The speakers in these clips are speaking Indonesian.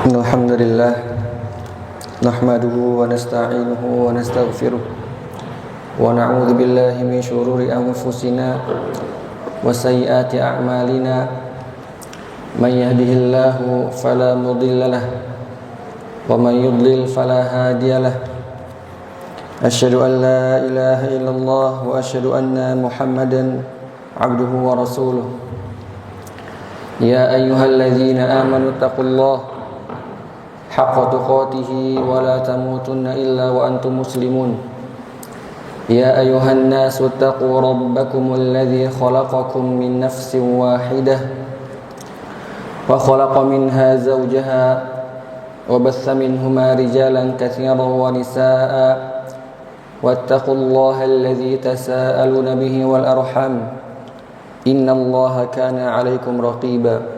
Alhamdulillah nahmaduhu wa nasta'inuhu wa nastaghfiruh wa na'udzu billahi min shururi anfusina wa sayyiati a'malina may yahdihillahu fala mudilla lahu wa may yudlil fala hadiyalah asyhadu an la ilaha illallah wa asyhadu anna muhammadan abduhu wa rasuluh ya ayyuhalladzina amanu taqullaha haqqa tuqatih wa la tamutunna illa wa antum muslimun ya ayyuhan nasu taqu rabbakumul ladzi khalaqakum min nafsin wahidah wa khalaqa minha zawjaha wa bassa minhuma rijalan katsiran wa nisaa'a wattaqullaha alladzi tasaaluna bihi wal arham innallaha kana 'alaikum raqiba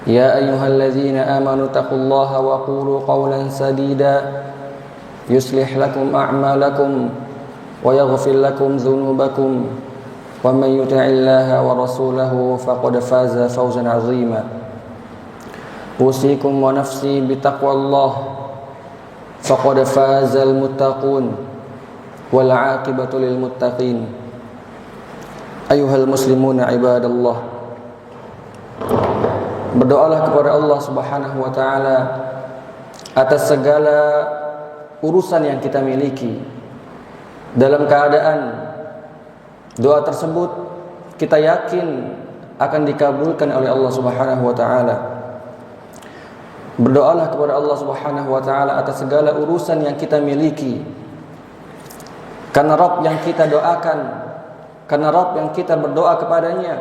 يا أيها الذين آمنوا اتقوا الله وقولوا قولا سديدا يصلح لكم أعمالكم ويغفر لكم ذنوبكم ومن يطع الله ورسوله فقد فاز فوزا عظيما أوصيكم ونفسي بتقوى الله فقد فاز المتقون والعاقبة للمتقين أيها المسلمون عباد الله. Berdoalah kepada Allah Subhanahu wa taala atas segala urusan yang kita miliki. Dalam keadaan doa tersebut kita yakin akan dikabulkan oleh Allah Subhanahu wa taala. Berdoalah kepada Allah Subhanahu wa taala atas segala urusan yang kita miliki. Karena Rabb yang kita doakan, karena Rabb yang kita berdoa kepadanya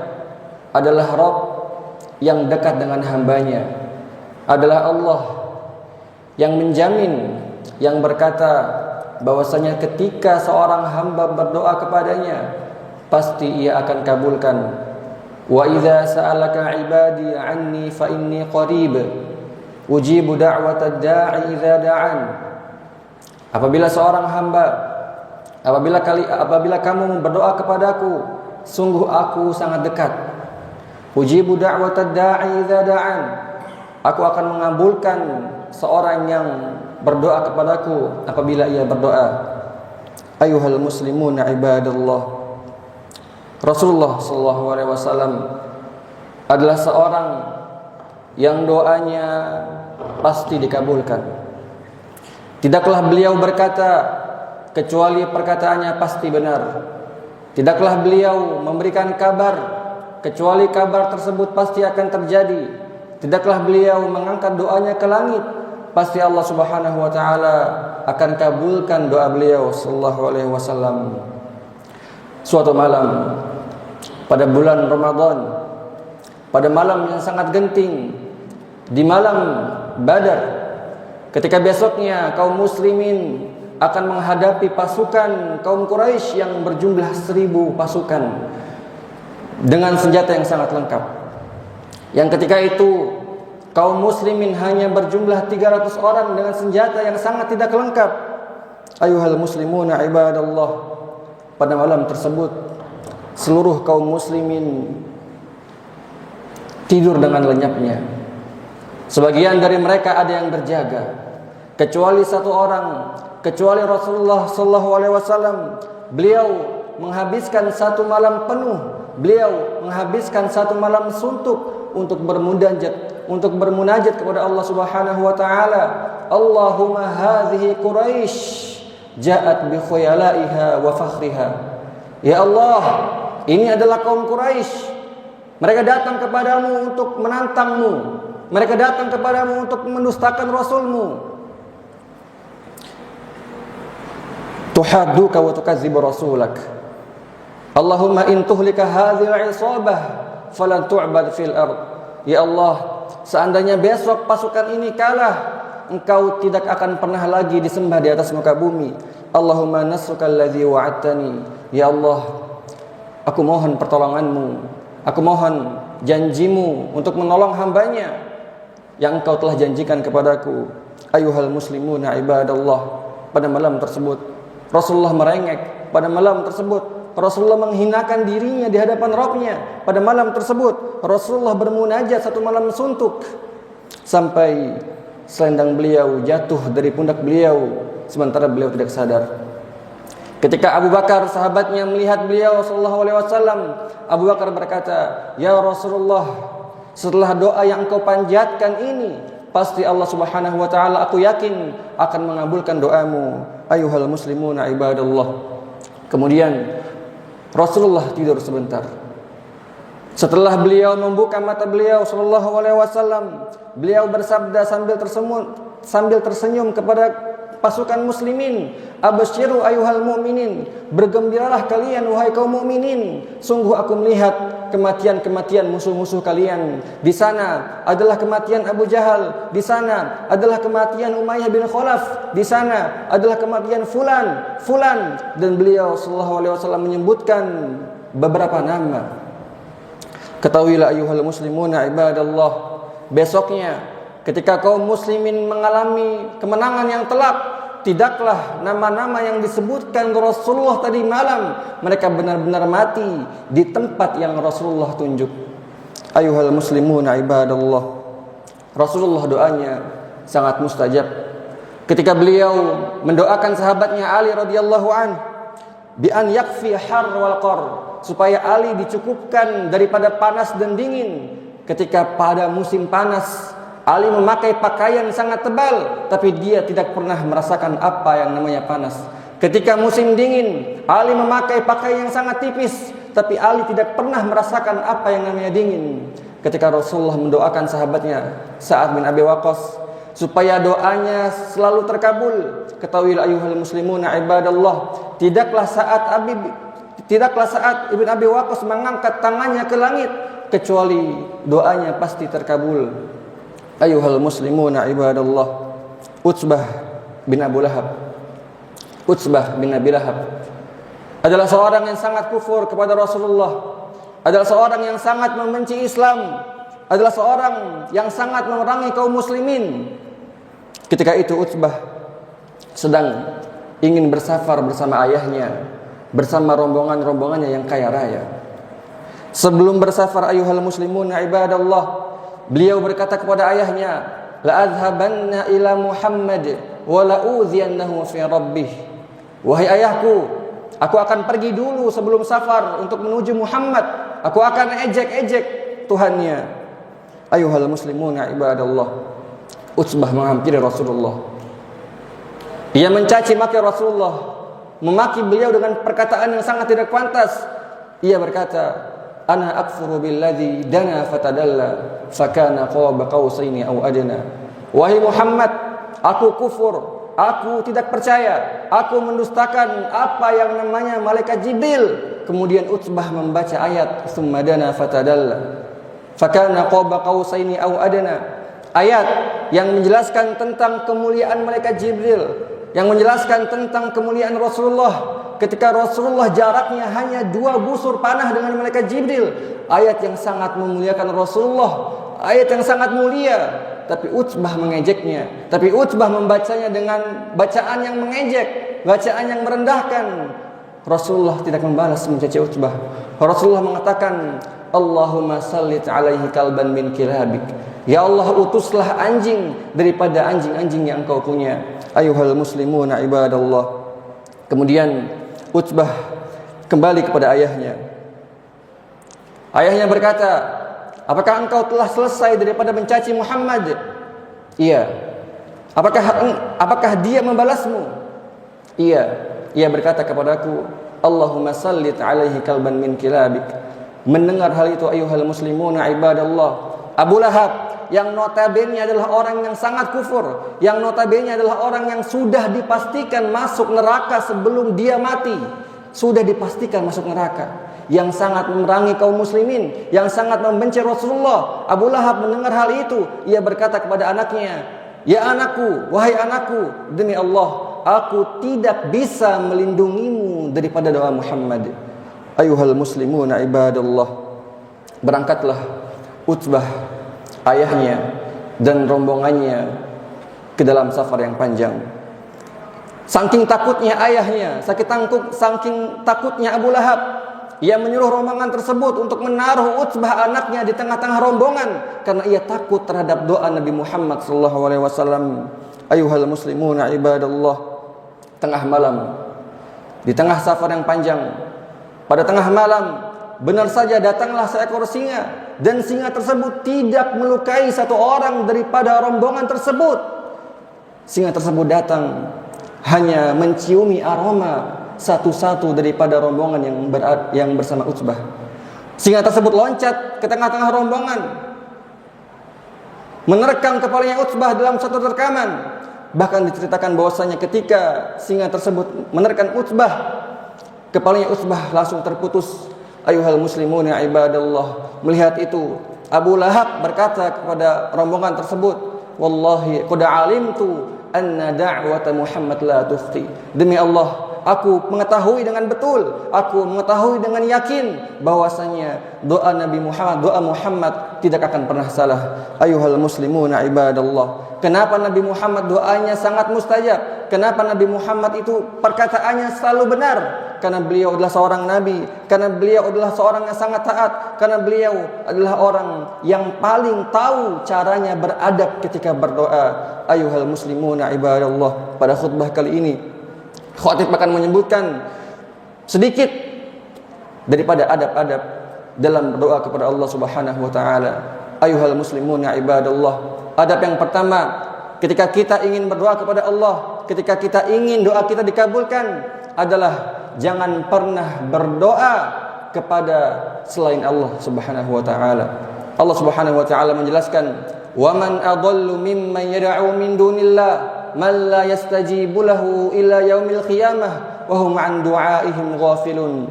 adalah Rabb yang dekat dengan hambanya, adalah Allah yang menjamin, yang berkata bahwasanya ketika seorang hamba berdoa kepadanya pasti ia akan kabulkan. Wa idza sa'alaka 'ibadi 'anni fa inni qarib ujibu da'watad da'i idza da'an. Apabila seorang hamba, apabila kamu berdoa kepadaku, sungguh aku sangat dekat. Ujibu da'watad da'i idza da'an. Aku akan mengabulkan seorang yang berdoa kepadaku apabila ia berdoa. Ayuhal muslimun ibadallah. Rasulullah sallallahu alaihi wasallam adalah seorang yang doanya pasti dikabulkan. Tidaklah beliau berkata, kecuali perkataannya pasti benar. Tidaklah beliau memberikan kabar kecuali kabar tersebut pasti akan terjadi. Tidaklah beliau mengangkat doanya ke langit, pasti Allah Subhanahu wa taala akan kabulkan doa beliau sallallahu alaihi wasallam. Suatu malam pada bulan Ramadan, pada malam yang sangat genting, di malam Badar, ketika besoknya kaum muslimin akan menghadapi pasukan kaum Quraisy yang berjumlah 1000 pasukan dengan senjata yang sangat lengkap. Yang ketika itu kaum muslimin hanya berjumlah 300 orang dengan senjata yang sangat tidak lengkap. Ayuhal muslimuna ibadallah, pada malam tersebut seluruh kaum muslimin tidur dengan lenyapnya. Sebagian dari mereka ada yang berjaga, kecuali satu orang, kecuali Rasulullah sallallahu alaihi wasallam. Beliau menghabiskan satu malam penuh, beliau menghabiskan satu malam suntuk untuk bermunajat kepada Allah Subhanahu wa taala. Allahumma hadhihi Quraisy ja'at bi khuyalaiha wa fakhriha. Ya Allah, ini adalah kaum Quraisy. Mereka datang kepadamu untuk menantangmu. Mereka datang kepadamu untuk mendustakan Rasulmu. Tuhadduka wa tukadzibu rasulak. Allahumma in tuhlika hadhihi al-isabah falan tu'bad fil ard. Ya Allah, seandainya besok pasukan ini kalah, Engkau tidak akan pernah lagi disembah di atas muka bumi. Allahumma nasruka alladhi wa'adtani. Ya Allah, aku mohon pertolonganmu, aku mohon janjimu untuk menolong hambanya yang Engkau telah janjikan kepadaku. Ayuhal muslimuna ibadallah, pada malam tersebut Rasulullah merengek. Pada malam tersebut Rasulullah menghinakan dirinya di hadapan Rabbnya. Pada malam tersebut Rasulullah bermunajat satu malam suntuk, sampai selendang beliau jatuh dari pundak beliau sementara beliau tidak sadar. Ketika Abu Bakar sahabatnya melihat beliau sallallahu alaihi wasallam, Abu Bakar berkata, "Ya Rasulullah, setelah doa yang engkau panjatkan ini, pasti Allah Subhanahu wa taala, aku yakin, akan mengabulkan doamu." Ayuhal muslimuna ibadallah. Kemudian Rasulullah tidur sebentar. Setelah beliau membuka mata beliau sallallahu alaihi wasallam, beliau bersabda sambil tersenyum kepada pasukan muslimin, "Absyiru ayuhal mu'minin, bergembiralah kalian wahai kaum mukminin. Sungguh aku melihat kematian-kematian musuh-musuh kalian. Di sana adalah kematian Abu Jahal, di sana adalah kematian Umayyah bin Khalaf, di sana adalah kematian fulan." Dan beliau sallallahu alaihi wasallam menyebutkan beberapa nama. Ketahuilah ayuhal muslimuna ibadallah, besoknya ketika kaum muslimin mengalami kemenangan yang telak, tidaklah nama-nama yang disebutkan Rasulullah tadi malam mereka benar-benar mati di tempat yang Rasulullah tunjuk. Ayuhal muslimuna ibadallah, Rasulullah doanya sangat mustajab. Ketika beliau mendoakan sahabatnya Ali radhiyallahu an, bi an yakfi har wal qar, supaya Ali dicukupkan daripada panas dan dingin. Ketika pada musim panas Ali memakai pakaian sangat tebal, tapi dia tidak pernah merasakan apa yang namanya panas. Ketika musim dingin, Ali memakai pakaian yang sangat tipis, tapi Ali tidak pernah merasakan apa yang namanya dingin. Ketika Rasulullah mendoakan sahabatnya Sa'ad bin Abi Waqqas supaya doanya selalu terkabul, ketahuilah ayuhal muslimuna ibadallah, tidaklah saat Ibn Abi Waqqas mengangkat tangannya ke langit kecuali doanya pasti terkabul. Ayuhal muslimuna ibadallah, Utsbah bin Abu Lahab adalah seorang yang sangat kufur kepada Rasulullah, adalah seorang yang sangat membenci Islam, adalah seorang yang sangat memerangi kaum muslimin. Ketika itu Utsbah sedang ingin bersafar bersama ayahnya, bersama rombongannya yang kaya raya. Sebelum bersafar ayuhal muslimuna ibadallah, beliau berkata kepada ayahnya, "La adhabanna ila Muhammad wa la udhiyannahu fi rabbih." Wahai ayahku, aku akan pergi dulu sebelum safar untuk menuju Muhammad. Aku akan ejek-ejek Tuhannya. Ayuhal muslimuna ibadallah, Utsbah menghampiri Rasulullah. Ia mencaci maki Rasulullah memaki beliau dengan perkataan yang sangat tidak pantas. Ia berkata, "Ana akfuru billadzi dana fatadalla, fakana qaba qausaini aw adna." Wahai Muhammad, aku kufur, aku tidak percaya, aku mendustakan apa yang namanya malaikat Jibril. Kemudian Utsbah membaca ayat "Tsumma dana fatadalla, fakana qaba qausaini aw adna." Ayat yang menjelaskan tentang kemuliaan malaikat Jibril, yang menjelaskan tentang kemuliaan Rasulullah ketika Rasulullah jaraknya hanya 2 busur panah dengan malaikat Jibril. Ayat yang sangat memuliakan Rasulullah, ayat yang sangat mulia, tapi Utsbah mengejeknya, tapi Utsbah membacanya dengan bacaan yang mengejek, bacaan yang merendahkan. Rasulullah tidak membalas mencaci Utsbah. Rasulullah mengatakan, "Allahumma sallit alaihi kalban min kilabik." Ya Allah, utuslah anjing daripada anjing-anjing yang Engkau punya. Ayuhal muslimuna ibadallah. Kemudian Utsbah kembali kepada ayahnya. Ayahnya berkata, "Apakah engkau telah selesai daripada mencaci Muhammad?" "Iya." Apakah dia membalasmu?" "Iya." Ia berkata kepadaku, "Allahumma sallit alaihi kalban min kilabik." Mendengar hal itu, ayuhal muslimuna ibadallah, Abu Lahab yang notabene adalah orang yang sangat kufur, yang notabene adalah orang yang sudah dipastikan masuk neraka sebelum dia mati, sudah dipastikan masuk neraka, yang sangat memerangi kaum muslimin, yang sangat membenci Rasulullah. Abu Lahab mendengar hal itu, ia berkata kepada anaknya, "Ya anakku, wahai anakku, demi Allah, aku tidak bisa melindungimu daripada doa Muhammad." Ayuhal muslimuna ibadallah. Berangkatlah Utsbah, ayahnya dan rombongannya ke dalam safar yang panjang. Saking takutnya ayahnya, saking takutnya Abu Lahab, ia menyuruh rombongan tersebut untuk menaruh Utsbah anaknya di tengah-tengah rombongan karena ia takut terhadap doa Nabi Muhammad SAW. Ayuhal muslimuna ibadallah. Tengah malam, di tengah safar yang panjang, pada tengah malam, benar saja datanglah seekor singa, dan singa tersebut tidak melukai satu orang daripada rombongan tersebut. Singa tersebut datang hanya menciumi aroma satu-satu daripada rombongan yang bersama Utsbah. Singa tersebut loncat ke tengah-tengah rombongan, menerkam kepalanya Utsbah dalam satu rekaman. Bahkan diceritakan bahwasanya ketika singa tersebut menerkam Utsbah, kepalanya Utsbah langsung terputus. Ayuhal muslimuna ibadallah. Melihat itu, Abu Lahab berkata kepada rombongan tersebut, "Wallahi qad alimtu anna da'wata Muhammad la tufti." Demi Allah, aku mengetahui dengan betul, aku mengetahui dengan yakin bahwasanya doa Nabi Muhammad, doa Muhammad tidak akan pernah salah. Ayuhal muslimuna ibadallah. Kenapa Nabi Muhammad doanya sangat mustajab? Kenapa Nabi Muhammad itu perkataannya selalu benar? Karena beliau adalah seorang nabi, karena beliau adalah seorang yang sangat taat, karena beliau adalah orang yang paling tahu caranya beradab ketika berdoa. Ayuhal muslimuna ibadallah. Pada khutbah kali ini, khatib akan menyebutkan sedikit daripada adab-adab dalam berdoa kepada Allah Subhanahu wa taala. Ayuhal muslimuna ibadallah. Adab yang pertama, ketika kita ingin berdoa kepada Allah, ketika kita ingin doa kita dikabulkan, adalah jangan pernah berdoa kepada selain Allah Subhanahu wa taala. Allah Subhanahu wa taala menjelaskan, "Wa man adallu mimman yad'u min dunillah man la yastajibu lahu ila yaumil qiyamah wa hum 'an du'aihim ghafilun."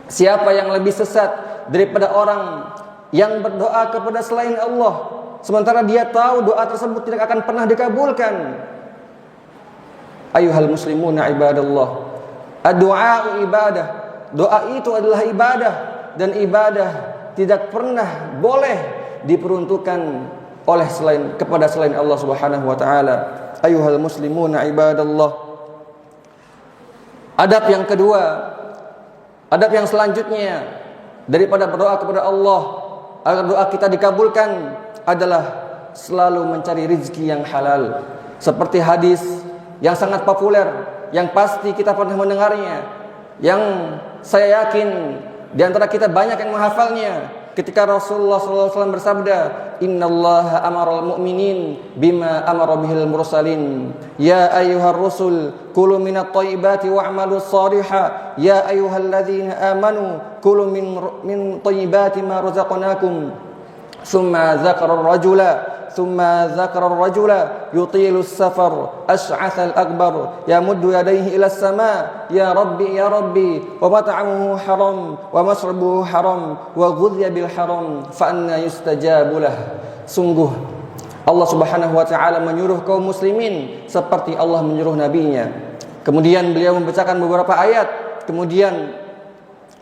Siapa yang lebih sesat daripada orang yang berdoa kepada selain Allah sementara dia tahu doa tersebut tidak akan pernah dikabulkan. Ayuhal muslimuna ibadallah. Ad-du'a ibadah. Doa itu adalah ibadah, dan ibadah tidak pernah boleh diperuntukkan oleh kepada selain Allah Subhanahu wa taala. Ayuhal muslimuna ibadallah. Adab yang kedua, adab yang selanjutnya daripada berdoa kepada Allah agar doa kita dikabulkan adalah selalu mencari rezeki yang halal. Seperti hadis yang sangat populer, yang pasti kita pernah mendengarnya, yang saya yakin di antara kita banyak yang menghafalnya. ketika Rasulullah SAW bersabda, Innallaha amaral mu'minin bima amara bihil mursalin. Ya ayyuhar rusul, kulu minat thayyibati wa'malu saliha. Ya ayyuhalladzina amanu, kulu min thayyibati ma razaqnakum. Thumma ذكر الرجل يطيل السفر أشعث الأكبر يمد يديه إلى السماء يا ربي ومطعمه حرام ومشربه حرام وغذي بالحرام فأنى يستجاب له. Sungguh Allah Subhanahu wa taala menyuruh kaum muslimin seperti Allah menyuruh nabinya. Kemudian beliau membacakan beberapa ayat, kemudian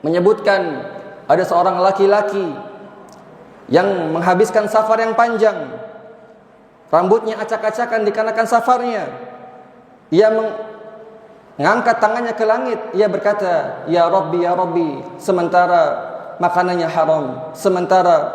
menyebutkan ada seorang laki-laki yang menghabiskan safar yang panjang, rambutnya acak-acakan dikarenakan safarnya. Ia mengangkat tangannya ke langit, ia berkata, Ya Rabbi, sementara makanannya haram, sementara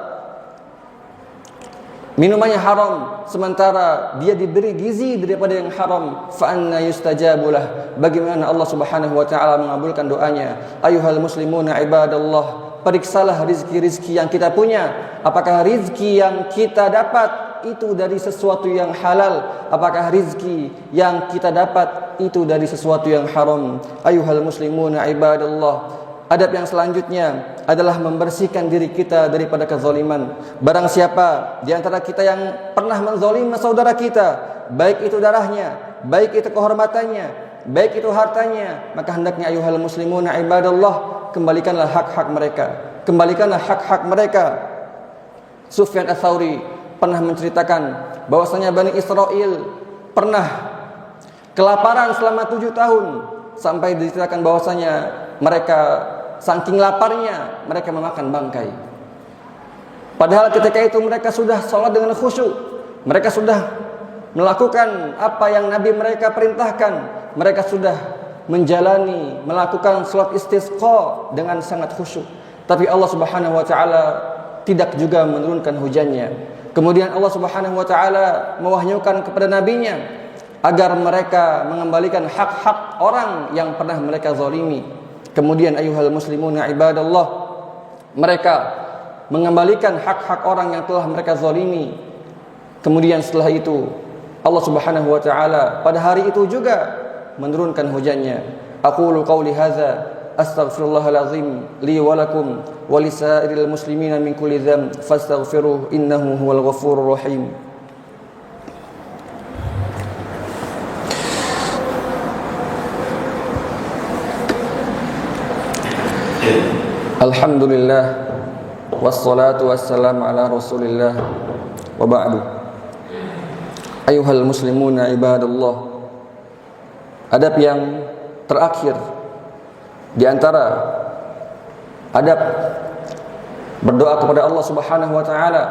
minumannya haram, sementara dia diberi gizi daripada yang haram. Fa anna yustajabulah. Bagaimana Allah Subhanahu wa taala mengabulkan doanya? Ayuhal muslimuna ibadallah, periksalah rizki-rizki yang kita punya. Apakah rizki yang kita dapat itu dari sesuatu yang halal? Apakah rizki yang kita dapat itu dari sesuatu yang haram? Ayuhal muslimuna ibadallah, adab yang selanjutnya adalah membersihkan diri kita daripada kezaliman. Barang siapa di antara kita yang pernah menzalimi saudara kita, baik itu darahnya, baik itu kehormatannya, baik itu hartanya, maka hendaknya ayuhal muslimuna ibadallah, kembalikanlah hak-hak mereka. Kembalikanlah hak-hak mereka. Sufyan Ats-Tsauri pernah menceritakan bahwasanya Bani Israel pernah kelaparan selama 7 tahun, sampai diceritakan bahwasanya mereka saking laparnya mereka memakan bangkai. Padahal ketika itu mereka sudah sholat dengan khusyuk, mereka sudah melakukan apa yang Nabi mereka perintahkan, mereka sudah menjalani melakukan sholat istisqa dengan sangat khusyuk. Tapi Allah Subhanahu wa taala tidak juga menurunkan hujannya. Kemudian Allah Subhanahu wa taala mewahyukan kepada nabinya agar mereka mengembalikan hak-hak orang yang pernah mereka zalimi. Kemudian ayuhal muslimuna ibadallah, mereka mengembalikan hak-hak orang yang telah mereka zalimi. Kemudian setelah itu Allah Subhanahu wa taala pada hari itu juga menurunkan hujannya. Aqulu qauli hadza astaghfirullahal azim li wa lakum wa lisairil muslimina min kulli dzamb fastaghfiruhu innahu huwal ghafurur rahim. Alhamdulillah wassalatu wassalamu ala Rasulillah wa ba'du. Ayuhal muslimuna ibadallah, adab yang terakhir di antara adab berdoa kepada Allah Subhanahu wa taala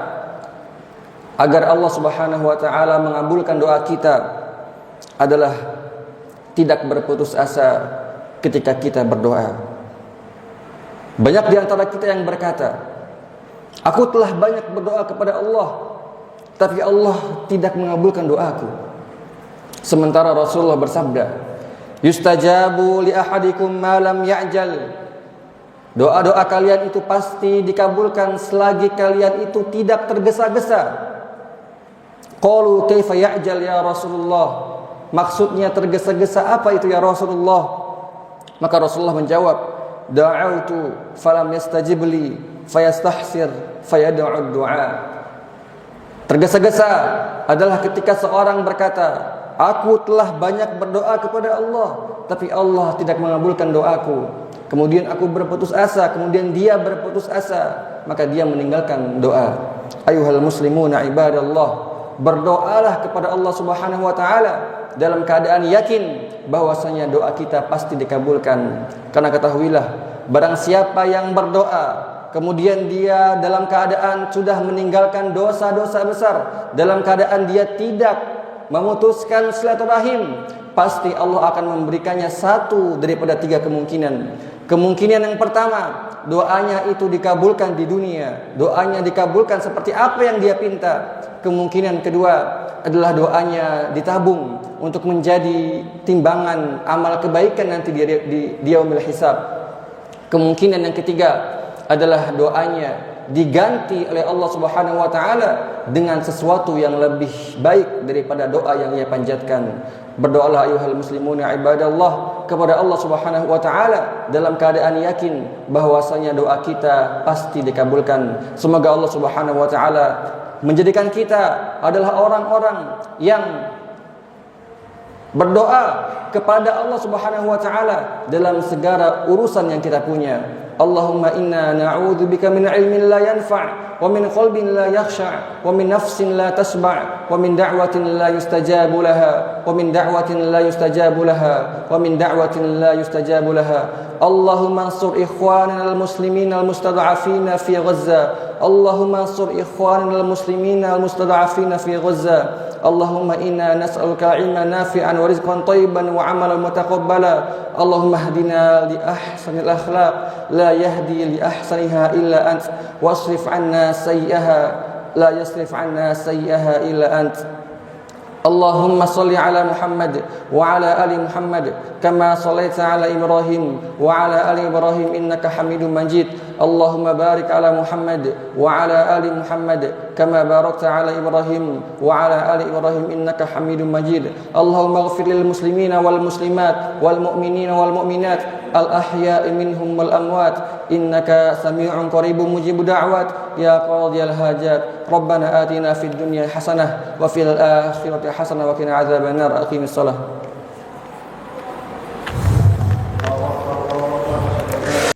agar Allah Subhanahu wa taala mengabulkan doa kita adalah tidak berputus asa ketika kita berdoa. Banyak di antara kita yang berkata, aku telah banyak berdoa kepada Allah, tapi Allah tidak mengabulkan doaku. Sementara Rasulullah bersabda, yustajabu li ahadikum ma lam ya'jal. Doa-doa kalian itu pasti dikabulkan selagi kalian itu tidak tergesa-gesa. Qalu kaifa ya'jal ya Rasulullah? Maksudnya tergesa-gesa apa itu ya Rasulullah? Maka Rasulullah menjawab, da'autu falam yastajib li fayastahsir fayad'u du'a. Tergesa-gesa adalah ketika seorang berkata, aku telah banyak berdoa kepada Allah, tapi Allah tidak mengabulkan doaku. Kemudian aku berputus asa, kemudian dia berputus asa, maka dia meninggalkan doa. Ayuhal muslimuna ibadallah, berdoalah kepada Allah Subhanahu wa taala dalam keadaan yakin bahwasanya doa kita pasti dikabulkan. Karena ketahuilah, barang siapa yang berdoa kemudian dia dalam keadaan sudah meninggalkan dosa-dosa besar, dalam keadaan dia tidak memutuskan silaturahim, pasti Allah akan memberikannya satu daripada 3 kemungkinan. Kemungkinan yang pertama, doanya itu dikabulkan di dunia, doanya dikabulkan seperti apa yang dia pinta. Kemungkinan kedua adalah doanya ditabung untuk menjadi timbangan amal kebaikan nanti di yaumil hisab. Kemungkinan yang ketiga adalah doanya diganti oleh Allah Subhanahu wa taala dengan sesuatu yang lebih baik daripada doa yang ia panjatkan. Berdoalah ayuhal muslimuna ibadallah kepada Allah Subhanahu wa taala dalam keadaan yakin bahwasanya doa kita pasti dikabulkan. Semoga Allah Subhanahu wa taala menjadikan kita adalah orang-orang yang berdoa kepada Allah Subhanahu wa taala dalam segala urusan yang kita punya. Allahumma inna na'udzubika min ilmin la yanfa' wa min qalbin la yakhsha' wa min nafsin la tasba' wa min da'watin la yustajabu laha wa min da'watin la yustajabu laha wa min da'watin la yustajabu laha. Allahumma ansur ikhwanana al-muslimina al-mustad'afina fi Gaza. Allahumma ansur ikhwanana al-muslimina al-mustad'afina fi Gaza. Allahumma inna nas'aluka ilman nafi'an wa rizqan thayyiban wa 'amalan mutaqabbala. Allahumma hdina li ahsanil akhlaq la yahdi li ahsaniha illa ant wasrif 'anna sayyi'aha la yasrif 'anna sayyi'aha illa ant. Allahumma salli ala Muhammad wa ala ali Muhammad kama sallaita ala Ibrahim wa ala ali Ibrahim innaka Hamidum Majid. Allahumma barik ala Muhammad wa ala ali Muhammad kama barakta ala Ibrahim wa ala ali Ibrahim innaka Hamidum Majid. Allahumma ighfir lil muslimina wal muslimat wal mu'minina wal mu'minat al ahya'i minhum wal amwat innaka sami'un qaribun mujibud da'wat ya qadiyal hajat. Rabbana atina fid dunya hasanah wa fil akhirati hasanah wa qina adzabannar. Aqimis shalah.